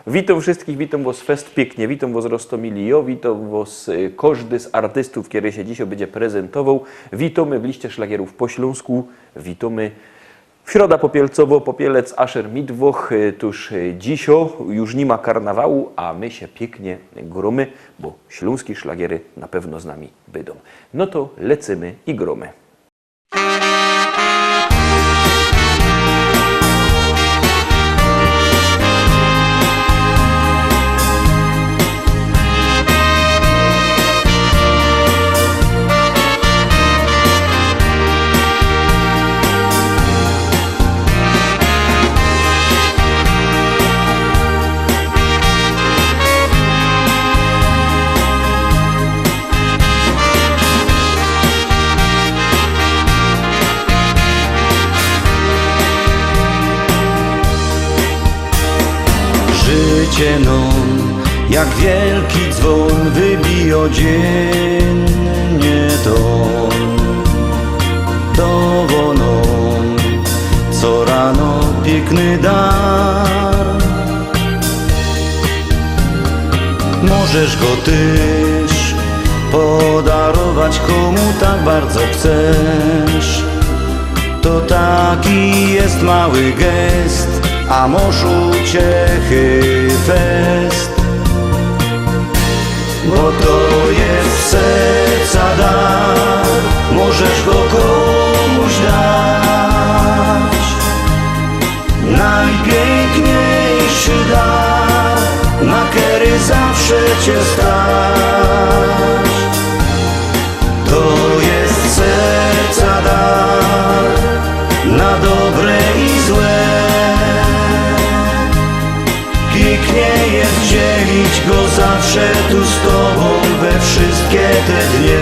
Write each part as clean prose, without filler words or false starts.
Witam wszystkich, witam was fest pięknie, witam was Rostomilio, witam was każdy z artystów, który się dzisiaj będzie prezentował. Witamy w liście szlagierów po śląsku, witamy w Środa Popielcowo, Popielec, Asher Midwoch. Tuż dzisiaj już nie ma karnawału, a my się pięknie gromy, bo śląskie szlagiery na pewno z nami będą. No to lecimy i gromy. Życie non, jak wielki dzwon wybija dziennie ton. Dowonon, co rano piękny dar. Możesz go też podarować komu tak bardzo chcesz. To taki jest mały gest, a może uciechy fest, bo to jest serca dar, możesz go komuś dać. Najpiękniejszy dar, na który zawsze cię stać. To jest serca dar, na dobre i złe. Pięknie jest dzielić go zawsze tu z tobą we wszystkie te dnie.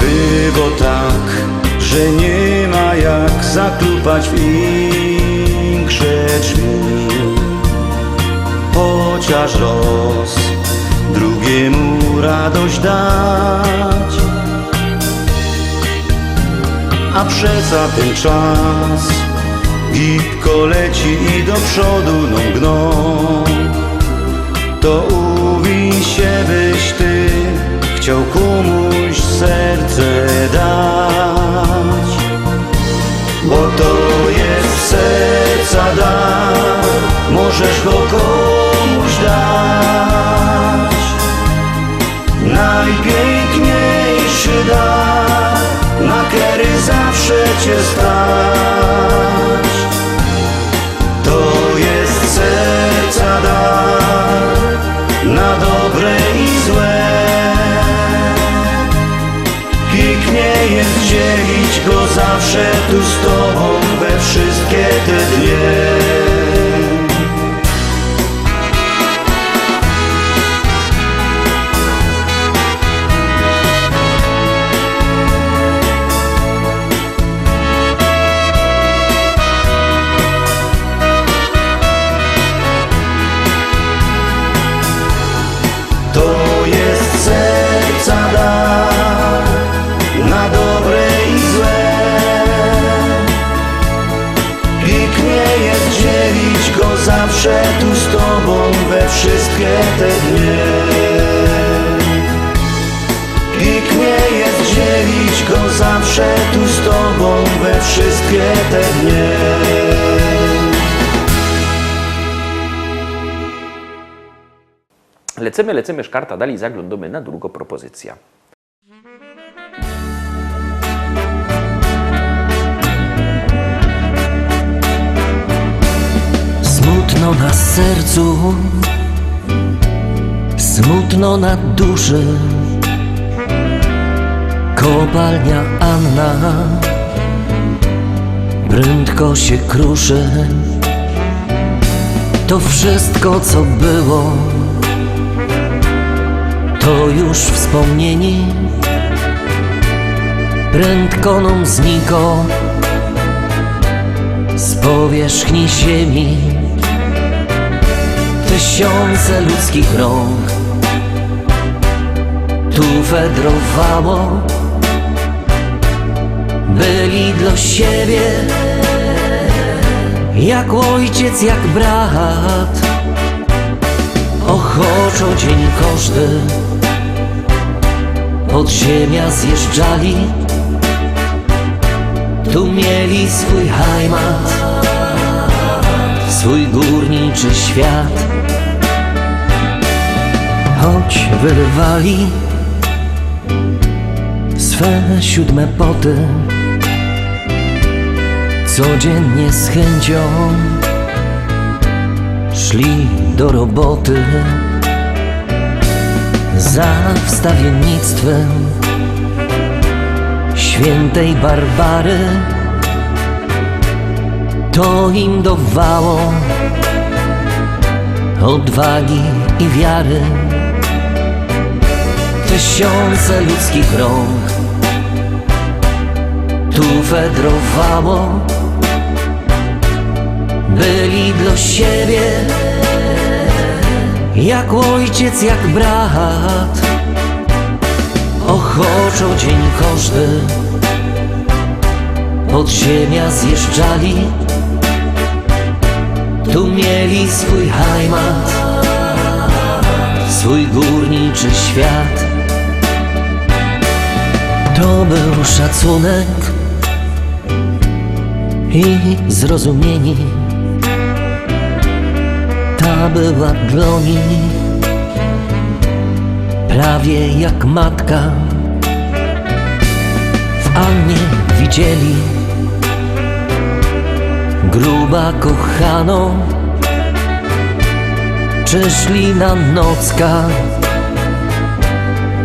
Było tak, że nie ma jak zaklupać w większe drzwi. Chociaż roz drugiemu radość dać. A przeca ten czas gibko leci i do przodu gną. To uwiń się, byś ty chciał komuś serce dać. Bo to jest serca dar, możesz go komuś dać. Najpiękniejszy dar, na który zawsze cię stać. To jest serca dar, na dobre i złe. Pięknie jest dzielić go zawsze tu z tobą we wszystkie te dnie. Zawsze tu z tobą we wszystkie te dnie. Pięknie jest dzielić go zawsze tu z tobą we wszystkie te dnie. Lecimy szkarta dalej, zaglądamy na drugą propozycję. Smutno na sercu, smutno na duszy. Kopalnia Anna prędko się kruszy. To wszystko, co było, to już wspomnieni. Prędko nam zniko z powierzchni ziemi. Tysiące ludzkich rąk tu wędrowało, byli dla siebie jak ojciec, jak brat. Ochoczo dzień każdy pod ziemia zjeżdżali, tu mieli swój heimat, swój górniczy świat. Choć wyrywali swe 7 poty, codziennie z chęcią szli do roboty. Za wstawiennictwem świętej Barbary to im dawało odwagi i wiary. Tysiące ludzkich rąk tu wędrowało, byli dla siebie jak ojciec, jak brat. Ochoczo dzień każdy pod ziemia zjeżdżali, tu mieli swój heimat, swój górniczy świat. To był szacunek i zrozumienie, ta była dla nich prawie jak matka. W Annie widzieli gruba kochaną, czy szli na nocka,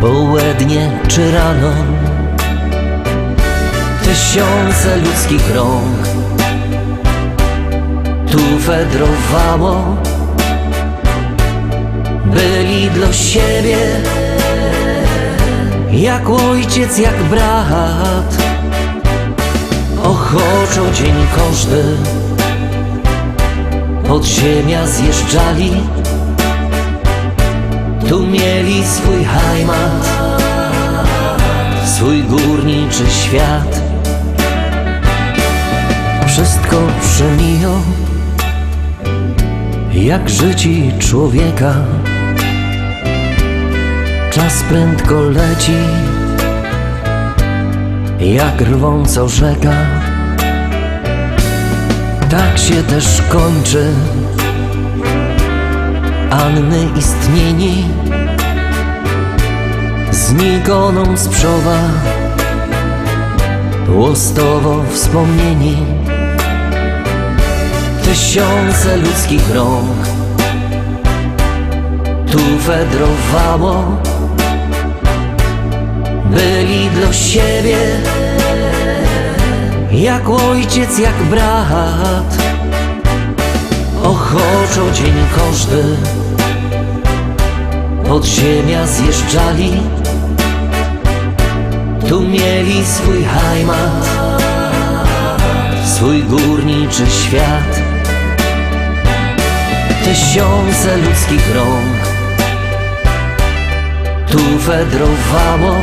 południe czy rano. Tysiące ludzkich rąk tu wędrowało, byli dla siebie jak ojciec, jak brat. Ochoczo dzień każdy pod ziemia zjeżdżali, tu mieli swój heimat, swój górniczy świat. Wszystko przemija jak życie człowieka, czas prędko leci jak rwąca rzeka. Tak się też kończy Anny istnienie, znikoną z przowa łostowo wspomnienie. Tysiące ludzkich rąk tu wędrowało, byli dla siebie jak ojciec, jak brat. Ochoczo dzień każdy pod ziemia zjeżdżali, tu mieli swój heimat, swój górniczy świat. Tysiące ludzkich rąk tu wędrowało,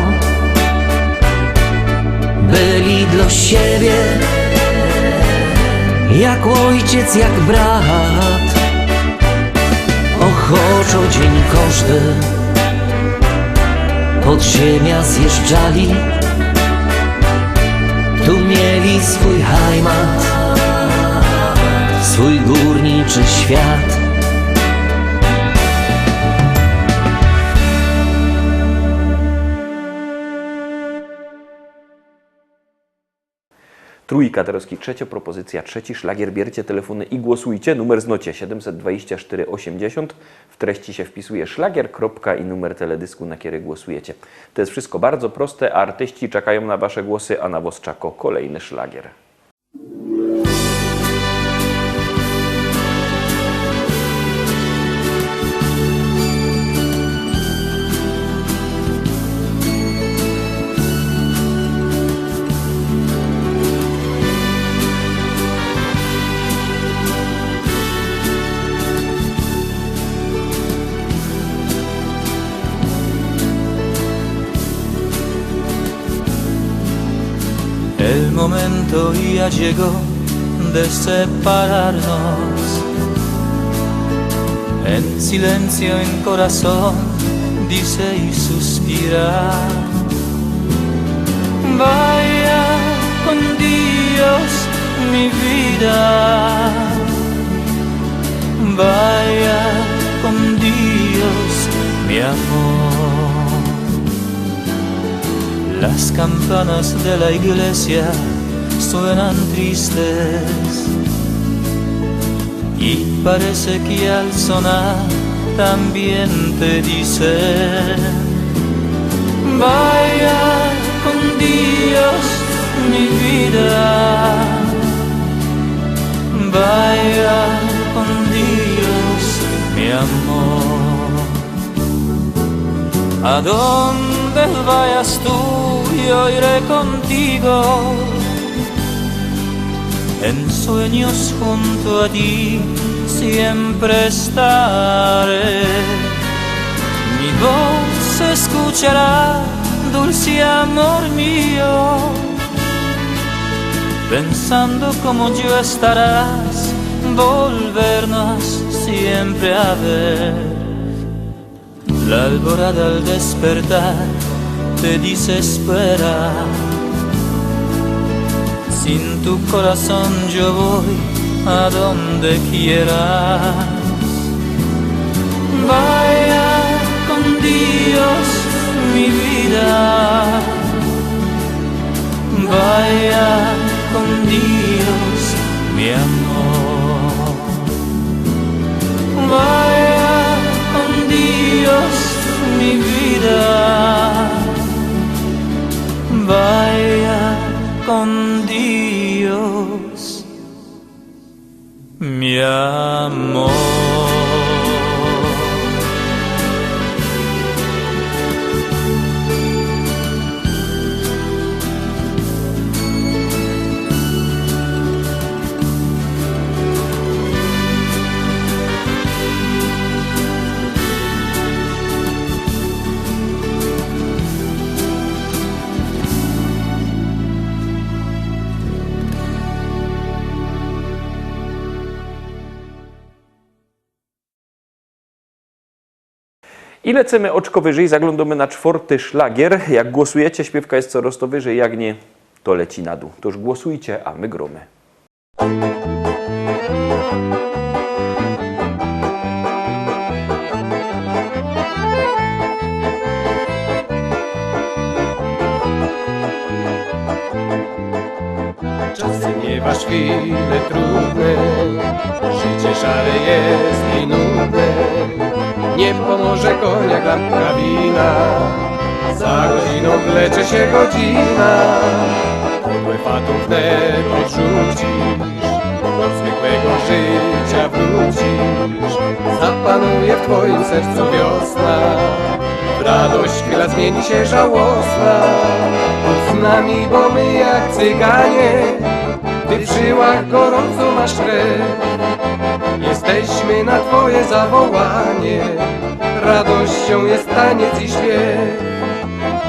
byli dla siebie jak ojciec, jak brat. Ochoczo dzień każdy pod ziemia zjeżdżali, tu mieli swój heimat, swój górniczy świat. Trójka Terowski, trzecia propozycja, trzeci szlagier. Bierzcie telefony i głosujcie. Numer znocie 724 80. W treści się wpisuje szlagier, kropka i numer teledysku, na który głosujecie. To jest wszystko bardzo proste, a artyści czekają na Wasze głosy, a na Was czeka kolejny szlagier. El momento y ya llegó, de separarnos. En silencio, en corazón, dice y suspira. Vaya con Dios mi vida, vaya con Dios mi amor. Las campanas de la iglesia suenan tristes y parece que al sonar también te dicen: vaya con Dios mi vida, vaya con Dios mi amor. A donde vayas tú, yo iré contigo. En sueños junto a ti siempre estaré. Mi voz se escuchará, dulce amor mío. Pensando como yo estarás, volvernos siempre a ver. La alborada al despertar te dice espera. Sin tu corazón yo voy a donde quieras. Vaya con Dios mi vida, vaya con Dios mi amor. Vaya con Dios mi vida, vaya con Dios mi amor. I lecimy oczko wyżej, zaglądamy na 4. szlagier. Jak głosujecie, śpiewka jest coraz to wyżej, jak nie, to leci na dół. Toż głosujcie, a my gromy. Czasem miewasz chwile trudne, życie szare jest i nudne. Nie pomoże koniak, lampka wina, za godziną wlecze się godzina. Podłe fatum wnet odrzucisz, do zwykłego życia wrócisz. Zapanuje w twoim sercu wiosna, w radość chwila zmieni się żałosna. Chodź z nami, bo my jak cyganie, ty w żyłach gorąco masz krew. Jesteśmy na twoje zawołanie, radością jest taniec i śpiew.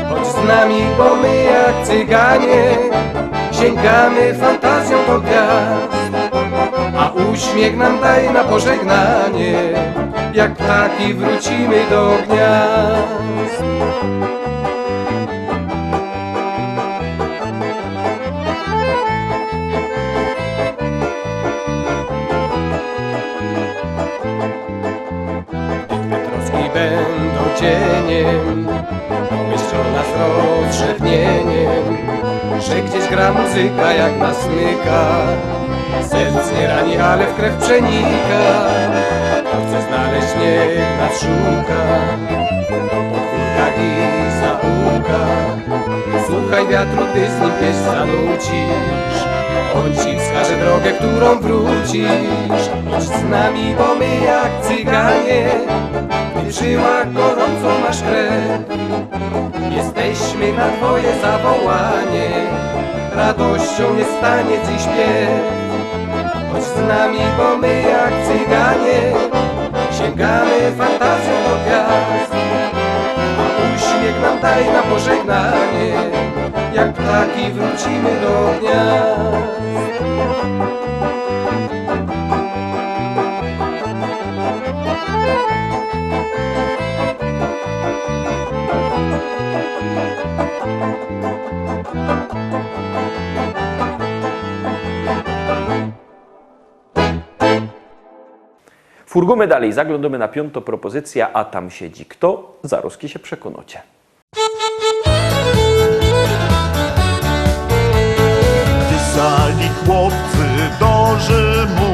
Chodź z nami, bo my jak cyganie, sięgamy fantazją do gwiazd. A uśmiech nam daj na pożegnanie, jak ptaki wrócimy do gniazd. Będą cieniem, myślą nas rozrzewnieniem, że gdzieś gra muzyka jak nas smyka. Serc nie rani, ale w krew przenika. Kto chce znaleźć, niech nas szuka, po podwórkach i zaułkach. Słuchaj wiatru, ty z nim pieśń zanucisz, on ci wskaże drogę, którą wrócisz. Chodź z nami, bo my jak cyganie, w żyłach gorąco masz krew. Jesteśmy na twoje zawołanie, radością jest taniec i śpiew. Chodź z nami, bo my jak cyganie, sięgamy fantazją do gwiazd. A uśmiech nam daj na pożegnanie, jak ptaki wrócimy do gniazd. Furgujemy dalej, zaglądamy na 5. propozycja, a tam siedzi kto? Zaroski się przekonacie. Pisali chłopcy do Rzymu,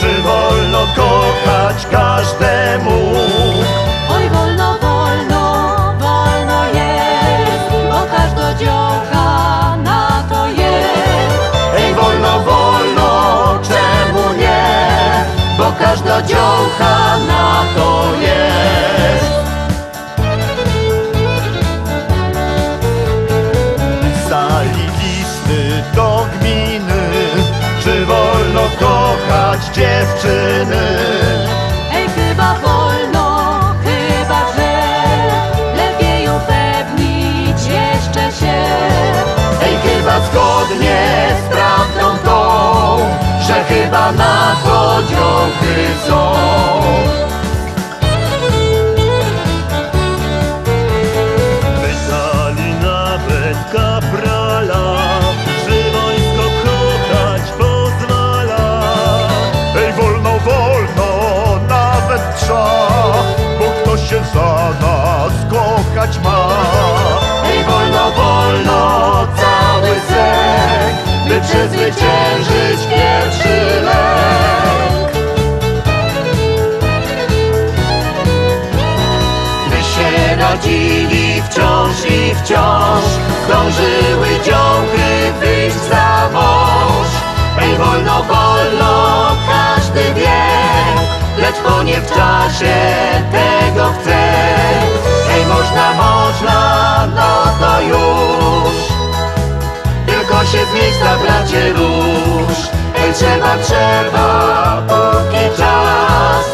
czy wolno kochać każdemu? Oj, wolno, wolno, wolno jest, bo każda działka na to jest. Ej, wolno, wolno, czemu nie? Bo każda działka na to jest. Pisali listy do gminy, czy wolno kochać dziewczyny? Ej, chyba wolno, chyba że lepiej upewnić jeszcze się. Ej, chyba zgodnie z prawdą tą, że chyba na to działky są. Pytali nawet kaprala, czy wojsko kochać pozwala. Ej, wolno, wolno, nawet trza, bo ktoś się za nas kochać ma. Ej, wolno, wolno, cały sek, by przezwyciężyć pierwszy lek. Gdy się rodzili wciąż i wciąż, dążyły działky wyjść za mąż. Ej, wolno, wolno, każdy wie, lecz bo nie w czasie tego chce. Ej, można, można, no to już, tylko się z miejsca, bracie, rusz. Ej, trzeba, trzeba, póki czas,